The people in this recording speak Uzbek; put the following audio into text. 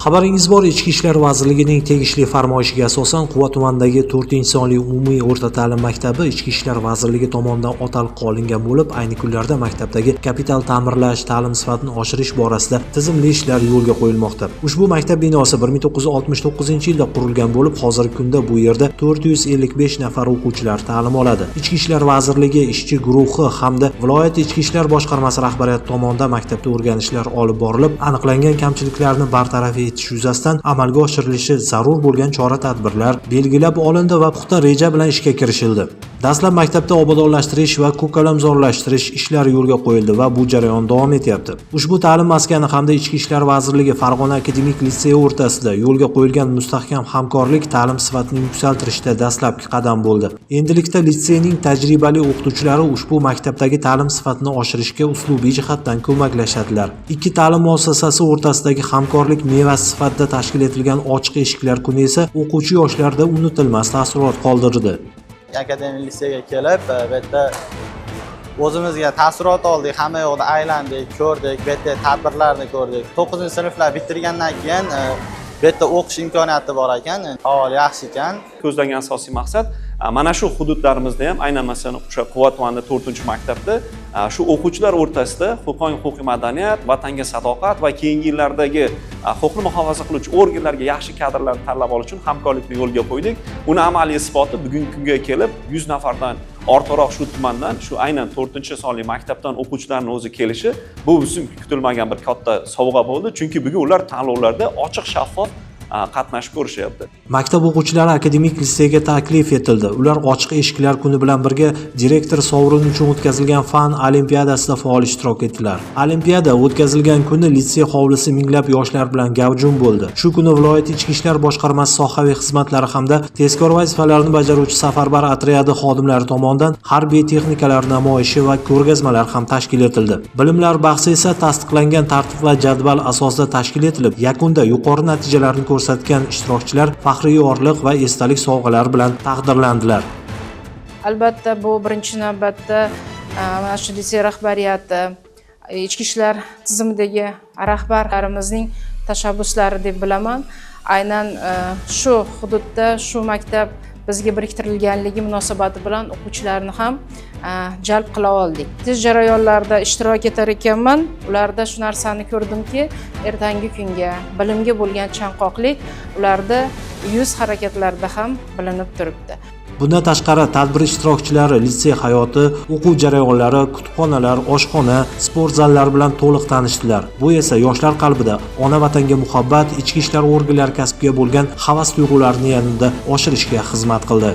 Xabaringiz bor, Ichki ishlar vazirligining tegishli farmoyishiga asosan Quva tumanidagi 4-sonli umumiy o'rta ta'lim maktabi Ichki ishlar vazirligi tomonidan o'talqi olingan bo'lib, ayni kunlarda maktabdagi kapital ta'mirlash, ta'lim sifatini oshirish borasida tizimli ishlar yo'lga qo'yilmoqda. Ushbu maktab binosi 1969-yilda qurilgan bo'lib, hozirgi kunda bu yerda 455 nafar o'quvchilar ta'lim oladi. Ichki ishlar vazirligi ishchi guruhi hamda viloyat ichki ishlar boshqarmasi rahbariyati tomonidan maktabda o'rganishlar olib borilib, aniqlangan kamchiliklarni bartaraf etish yuzasidan amalga oshirilishi zarur bo'lgan chora-tadbirlar belgilab olindi va puxta reja bilan ishga kirishildi. Dastlab maktabda obodonlashtirish va ko'kalamzorlashtirish ishlari yo'lga qo'yildi va bu jarayon davom etyapti. Ushbu ta'lim maskani hamda Ichki ishlar vazirligi Farg'ona akademik litseyi o'rtasida yo'lga qo'yilgan mustahkam hamkorlik ta'lim sifatini yuksaltirishda dastlabki qadam bo'ldi. Endilikda litseyning tajribali o'qituvchilari ushbu maktabdagi ta'lim sifatini oshirishga uslubiy jihatdan ko'maklashadilar. Ikki ta'lim muassasasi o'rtasidagi hamkorlik mevasi sifatida tashkil etilgan ochiq eshiklar kuni esa o'quvchi yoshlarda unutilmas taassurot qoldirdi. Akademik liseyga kelib, bu yerda o'zimizga taassurot oldik, hamma yoqda aylandik, ko'rdik, bu yerda tadbirlarni ko'rdik. 9-sinflar bitirgandan keyin bu yerda o'qish imkoniyati bor ekan, ahvol yaxshi ekan. Ko'zlangan asosiy maqsad mana shu hududlarimizda ham, aynan masalan o'sha Quva tumanida 4-maktabda shu o'quvchilar o'rtasida huquqiy madaniyat, vatanga sadoqat va keyingi yillardagi huquqni muhofaza qiluvchi organlarga yaxshi kadrlarni tanlab olish uchun hamkorlikni yo'lga qo'ydik. Uni amaliy isboti bugungi kunga kelib 100 nafardan ortiqroq shu tumandan, shu aynan 4-sonli maktabdan o'quvchilarning o'zi kelishi bu bizim kutilmagan bir katta sovg'a bo'ldi, chunki bugun ular tanlovlarda ochiq, shaffof qatnashib ko'rishyapti. Maktab o'quvchilari akademik litseyga taklif etildi. Ular ochiq eshiklar kuni bilan birga direktor sovrini uchun o'tkazilgan fan olimpiadasida faol ishtirok etdilar. Olimpiada o'tkazilgan kuni litsey hovlisi minglab yoshlar bilan gavjum bo'ldi. Shu kuni viloyat ichki ishlar boshqarmasi sohaviy xizmatlari hamda tezkor vazifalarni bajaruvchi safarbar otryadi xodimlari tomonidan harbiy texnikalar namoyishi va ko'rgazmalar ham tashkil etildi. Bilimlar bahsi esa tasdiqlangan tartib va jadval asosida tashkil etilib, yakunda yuqori natijalarni ko'rsatgan ishtirokchilar faxriy yorliq va esdalik sovg'alar bilan taqdirlandilar. Albatta bu birinchi navbatda mana shu litsey rahbariyati, ichki ishlar tizimidagi rahbarlarimizning tashabbuslari deb bilaman. Aynan shu hududda shu maktab bizga biriktirilganligi munosabati bilan o'quvchilarni ham jalb qila oldik. Tez jarayonlarda ishtirok etar ekanman. Ularda shu narsani ko'rdimki, ertangi kunga bilimga bo'lgan chanqoqlik ularda yuz harakatlarda ham bilinib turibdi. Bundan tashqari tadbir ishtirokchilari litsey hayoti, o'quv jarayonlari, kutubxonalar, oshxona, sport zallari bilan to'liq tanishdilar. Bu esa yoshlar qalbida ona vatanga muhabbat, ichki ishlar organlari kasbiga bo'lgan havas tuyg'ularini yanada oshirishga xizmat qildi.